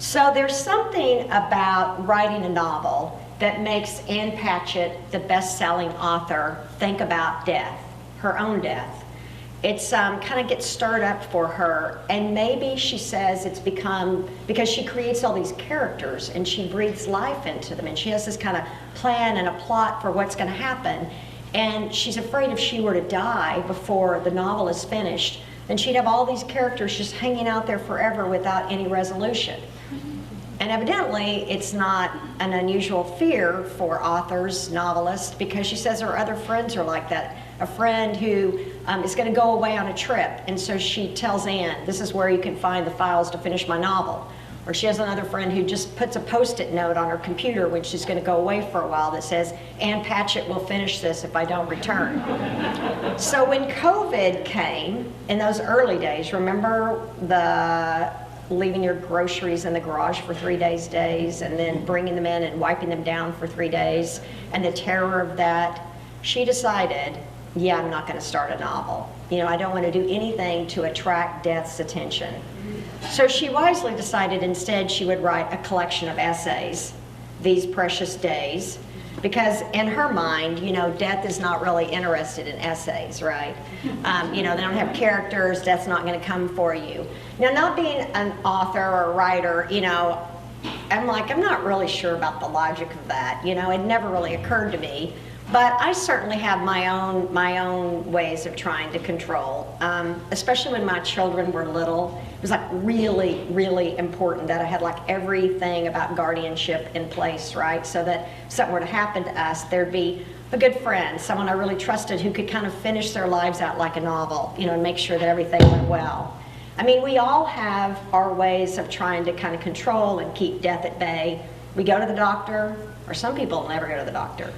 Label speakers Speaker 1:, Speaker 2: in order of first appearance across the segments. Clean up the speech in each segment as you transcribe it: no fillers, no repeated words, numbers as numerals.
Speaker 1: So there's something about writing a novel that makes Ann Patchett, the best-selling author, think about death, her own death. It's kind of gets stirred up for her, and maybe she says it's become, because she creates all these characters and she breathes life into them, and she has this kind of plan and a plot for what's going to happen, and she's afraid if she were to die before the novel is finished, then she'd have all these characters just hanging out there forever without any resolution. And evidently, it's not an unusual fear for authors, novelists, because she says her other friends are like that. A friend who is going to go away on a trip, and so she tells Anne, this is where you can find the files to finish my novel. Or she has another friend who just puts a Post-it note on her computer when she's going to go away for a while that says, Ann Patchett will finish this if I don't return. So when COVID came, in those early days, remember the leaving your groceries in the garage for 3 days, and then bringing them in and wiping them down for 3 days, and the terror of that, she decided, yeah, I'm not going to start a novel. You know, I don't want to do anything to attract death's attention. So she wisely decided instead she would write a collection of essays, These Precious Days, because in her mind, you know, death is not really interested in essays, right? You know, they don't have characters, death's not going to come for you. Now, not being an author or a writer, you know, I'm not really sure about the logic of that. You know, it never really occurred to me. But I certainly have my own ways of trying to control, especially when my children were little. It was like really, really important that I had like everything about guardianship in place, right? So that if something were to happen to us, there'd be a good friend, someone I really trusted who could kind of finish their lives out like a novel, you know, and make sure that everything went well. I mean, we all have our ways of trying to kind of control and keep death at bay. We go to the doctor, or some people never go to the doctor.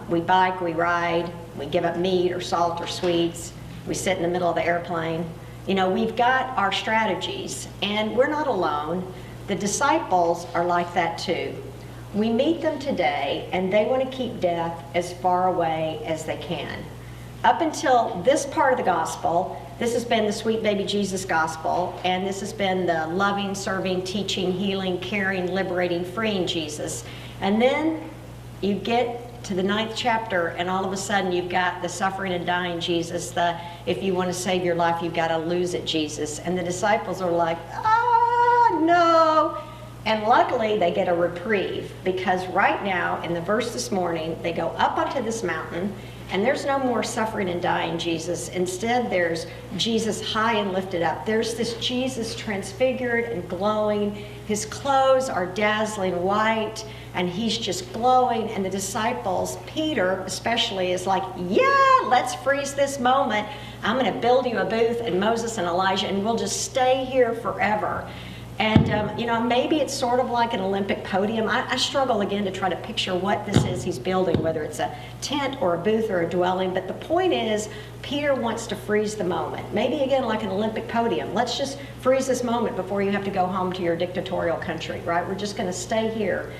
Speaker 1: We bike, we ride, we give up meat or salt or sweets, we sit in the middle of the airplane. You know, we've got our strategies, and we're not alone. The disciples are like that too. We meet them today, and they want to keep death as far away as they can. Up until this part of the gospel, this has been the sweet baby Jesus gospel, and this has been the loving, serving, teaching, healing, caring, liberating, freeing Jesus. And then you get to the 9th chapter, and all of a sudden you've got the suffering and dying Jesus, the if you want to save your life, you've got to lose it Jesus. And the disciples are like, no. And luckily they get a reprieve, because right now in the verse this morning, they go up onto this mountain, and there's no more suffering and dying Jesus. Instead, there's Jesus high and lifted up. There's this Jesus transfigured and glowing. His clothes are dazzling white, and he's just glowing. And the disciples, Peter especially, is like, yeah, let's freeze this moment. I'm going to build you a booth, and Moses and Elijah, and we'll just stay here forever. And, you know, maybe it's sort of like an Olympic podium. I struggle again to try to picture what this is he's building, whether it's a tent or a booth or a dwelling. But the point is, Peter wants to freeze the moment. Maybe again like an Olympic podium. Let's just freeze this moment before you have to go home to your dictatorial country, right? We're just going to stay here.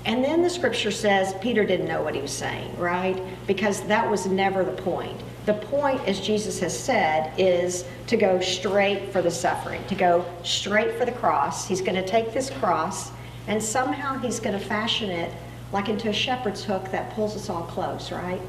Speaker 1: And then the scripture says Peter didn't know what he was saying, right? Because that was never the point. The point, as Jesus has said, is to go straight for the suffering, to go straight for the cross. He's going to take this cross, and somehow he's going to fashion it like into a shepherd's hook that pulls us all close, right?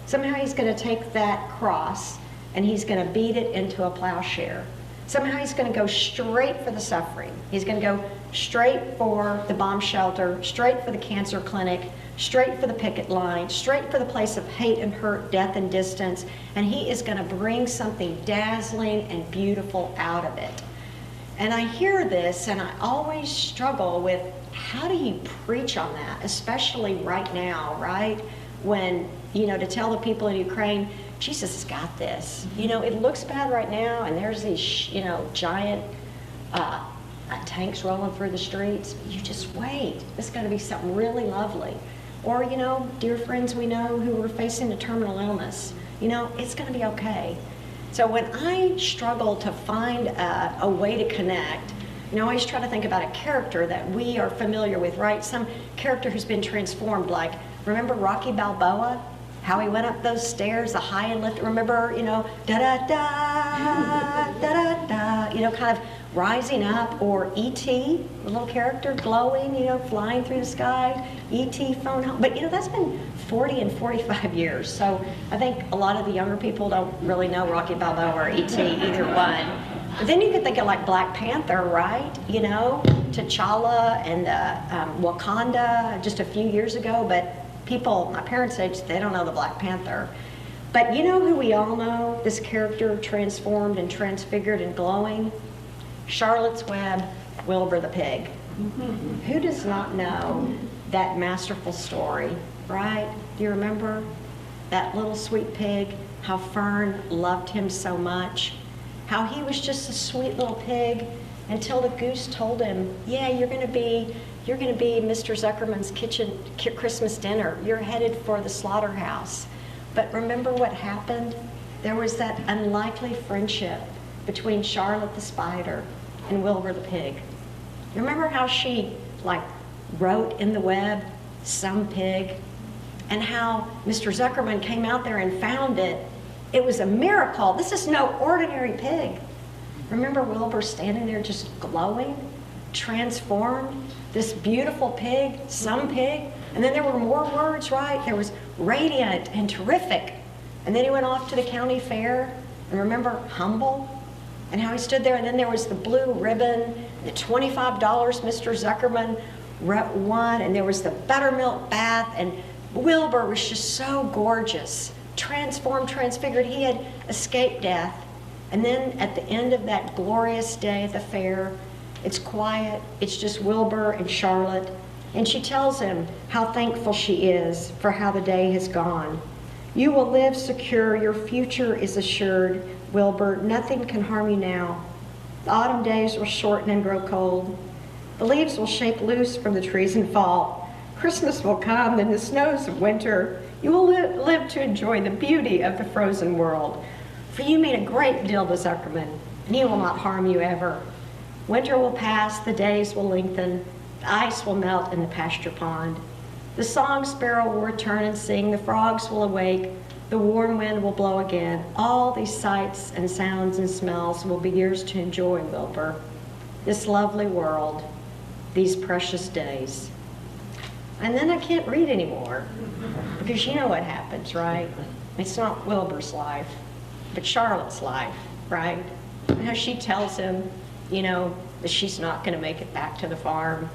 Speaker 1: Somehow he's going to take that cross, and he's going to beat it into a plowshare. Somehow he's going to go straight for the suffering. He's going to go straight for the bomb shelter, straight for the cancer clinic, straight for the picket line, straight for the place of hate and hurt, death and distance, and he is going to bring something dazzling and beautiful out of it. And I hear this, and I always struggle with, how do you preach on that, especially right now, right? When, you know, to tell the people in Ukraine, Jesus has got this. You know, it looks bad right now, and there's these, you know, giant tanks rolling through the streets. You just wait. It's going to be something really lovely. Or, you know, dear friends we know who are facing a terminal illness. You know, it's going to be okay. So when I struggle to find a way to connect, you know, I always try to think about a character that we are familiar with, right? Some character who's been transformed, like, remember Rocky Balboa? How he went up those stairs, the high and lift. Remember, you know, da-da-da, da-da-da, you know, kind of rising up, or E.T., the little character glowing, flying through the sky, E.T. phone home. But that's been 40 and 45 years. So I think a lot of the younger people don't really know Rocky Balboa or E.T., either one. But then you could think of like Black Panther, right? T'Challa and Wakanda just a few years ago. But people, my parents' age, they don't know the Black Panther. But you know who we all know, this character transformed and transfigured and glowing? Charlotte's Web, Wilbur the pig. Who does not know that masterful story, right? Do you remember that little sweet pig, how Fern loved him so much, how he was just a sweet little pig until the goose told him, yeah, you're gonna be Mr. Zuckerman's Christmas dinner. You're headed for the slaughterhouse. But remember what happened? There was that unlikely friendship between Charlotte the spider and Wilbur the pig. You remember how she wrote in the web, some pig, and how Mr. Zuckerman came out there and found it. It was a miracle. This is no ordinary pig. Remember Wilbur standing there just glowing, transformed, this beautiful pig, some pig, and then there were more words, right? There was radiant and terrific. And then he went off to the county fair, and remember humble? And how he stood there, and then there was the blue ribbon, the $25 Mr. Zuckerman won, and there was the buttermilk bath, and Wilbur was just so gorgeous, transformed, transfigured. He had escaped death. And then at the end of that glorious day at the fair, it's quiet, it's just Wilbur and Charlotte, and she tells him how thankful she is for how the day has gone. You will live secure, your future is assured, Wilbur, nothing can harm you now. The autumn days will shorten and grow cold. The leaves will shake loose from the trees and fall. Christmas will come, and the snows of winter. You will live to enjoy the beauty of the frozen world. For you mean a great deal to Zuckerman, and he will not harm you ever. Winter will pass, the days will lengthen, the ice will melt in the pasture pond. The song sparrow will return and sing, the frogs will awake, the warm wind will blow again. All these sights and sounds and smells will be yours to enjoy, Wilbur. This lovely world, these precious days. And then I can't read anymore, because you know what happens, right? It's not Wilbur's life, but Charlotte's life, right? And how she tells him, that she's not going to make it back to the farm.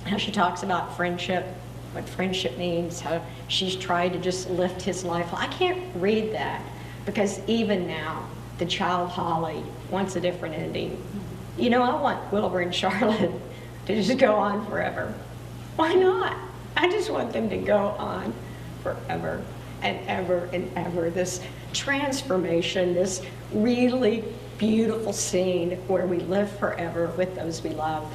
Speaker 1: How she talks about friendship, what friendship means, how she's tried to just lift his life. I can't read that, because even now, the child Holly wants a different ending. I want Wilbur and Charlotte to just go on forever. Why not? I just want them to go on forever and ever and ever. This transformation, this really beautiful scene where we live forever with those we love.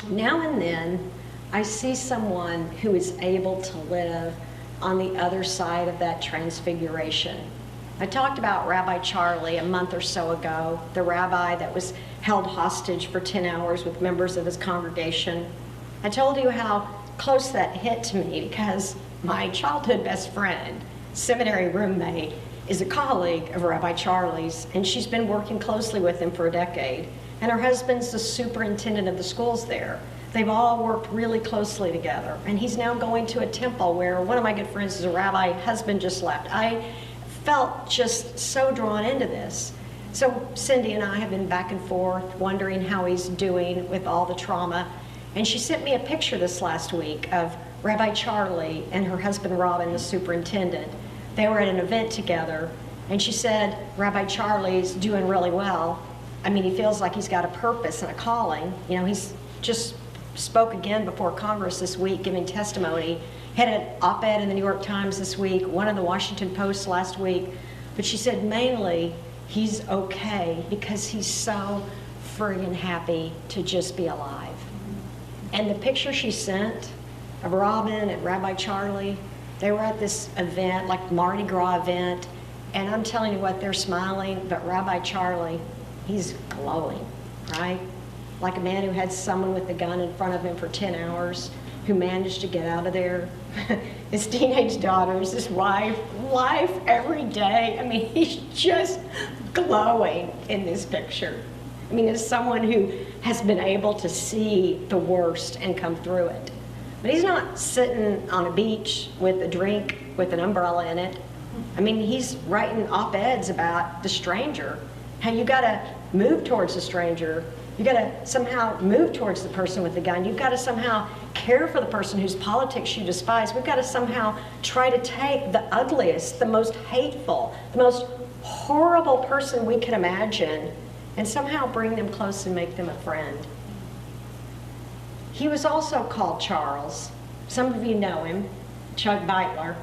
Speaker 1: Now and then, I see someone who is able to live on the other side of that transfiguration. I talked about Rabbi Charlie a month or so ago, the rabbi that was held hostage for 10 hours with members of his congregation. I told you how close that hit to me because my childhood best friend, seminary roommate, is a colleague of Rabbi Charlie's, and she's been working closely with him for a decade. And her husband's the superintendent of the schools there. They've all worked really closely together. And he's now going to a temple where one of my good friends is a rabbi, husband just left. I felt just so drawn into this. So Cindy and I have been back and forth wondering how he's doing with all the trauma. And she sent me a picture this last week of Rabbi Charlie and her husband Robin, the superintendent. They were at an event together, and she said, Rabbi Charlie's doing really well. I mean, he feels like he's got a purpose and a calling. He's just spoke again before Congress this week, giving testimony. Had an op-ed in the New York Times this week, one in the Washington Post last week. But she said mainly he's okay because he's so friggin' happy to just be alive. And the picture she sent of Robin and Rabbi Charlie, they were at this event, like Mardi Gras event, and I'm telling you what, they're smiling, but Rabbi Charlie, he's glowing, right? Like a man who had someone with a gun in front of him for 10 hours, who managed to get out of there. His teenage daughters, his wife, life every day. I mean, he's just glowing in this picture. I mean, as someone who has been able to see the worst and come through it. But he's not sitting on a beach with a drink with an umbrella in it. I mean, he's writing op-eds about the stranger, how you got to move towards the stranger. You got to somehow move towards the person with the gun. You've got to somehow care for the person whose politics you despise. We've got to somehow try to take the ugliest, the most hateful, the most horrible person we can imagine and somehow bring them close and make them a friend. He was also called Charles. Some of you know him, Chuck Beitler.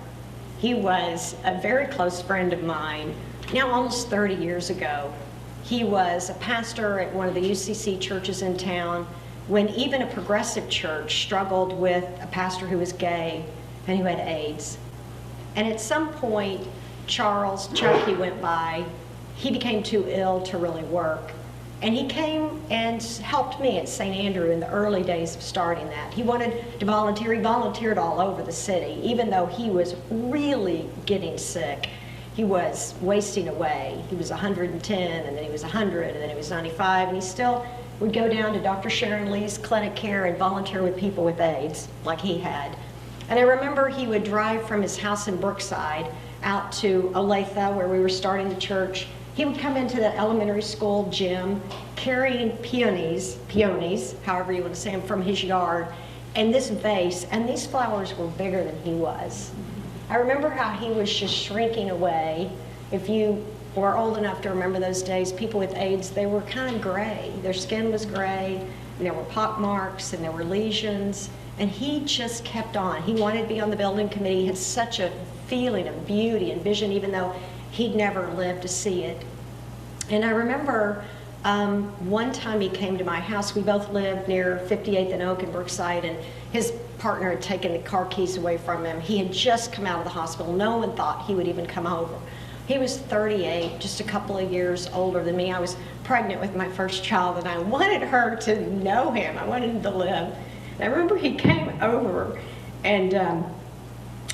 Speaker 1: He was a very close friend of mine, now almost 30 years ago. He was a pastor at one of the UCC churches in town when even a progressive church struggled with a pastor who was gay and who had AIDS. And at some point, Chucky went by, he became too ill to really work. And he came and helped me at St. Andrew in the early days of starting that. He wanted to volunteer. He volunteered all over the city, even though he was really getting sick. He was wasting away. He was 110, and then he was 100, and then he was 95, and he still would go down to Dr. Sharon Lee's clinic care and volunteer with people with AIDS, like he had. And I remember he would drive from his house in Brookside out to Olathe, where we were starting the church. He would come into the elementary school gym carrying peonies, however you want to say them, from his yard, and this vase, and these flowers were bigger than he was. I remember how he was just shrinking away. If you were old enough to remember those days, people with AIDS, they were kind of gray. Their skin was gray, and there were pock marks, and there were lesions, and he just kept on. He wanted to be on the building committee. He had such a feeling of beauty and vision, even though he'd never lived to see it. And I remember one time he came to my house. We both lived near 58th and Oak in Brookside, and his partner had taken the car keys away from him. He had just come out of the hospital. No one thought he would even come over. He was 38, just a couple of years older than me. I was pregnant with my first child, and I wanted her to know him. I wanted him to live. And I remember he came over, and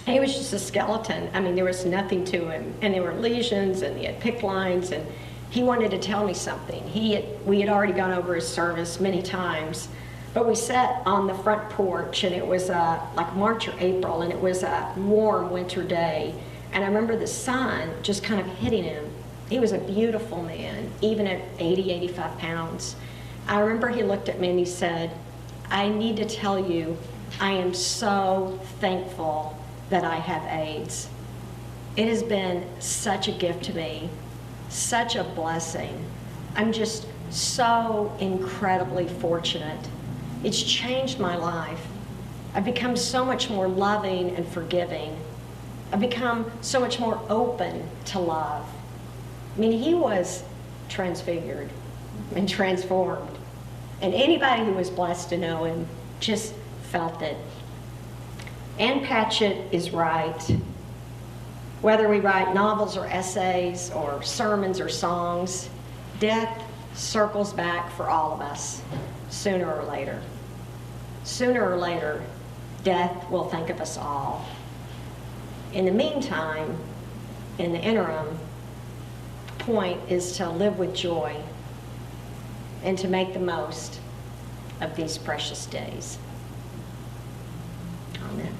Speaker 1: he was just a skeleton. I mean, there was nothing to him. And there were lesions, and he had PICC lines, and he wanted to tell me something. We had already gone over his service many times, but we sat on the front porch, and it was like March or April, and it was a warm winter day. And I remember the sun just kind of hitting him. He was a beautiful man, even at 80, 85 pounds. I remember he looked at me and he said, "I need to tell you, I am so thankful that I have AIDS. It has been such a gift to me, such a blessing. I'm just so incredibly fortunate. It's changed my life. I've become so much more loving and forgiving. I've become so much more open to love." I mean, he was transfigured and transformed. And anybody who was blessed to know him just felt it. Ann Patchett is right. Whether we write novels or essays or sermons or songs, death circles back for all of us, sooner or later. Sooner or later, death will think of us all. In the meantime, in the interim, the point is to live with joy and to make the most of these precious days. Amen.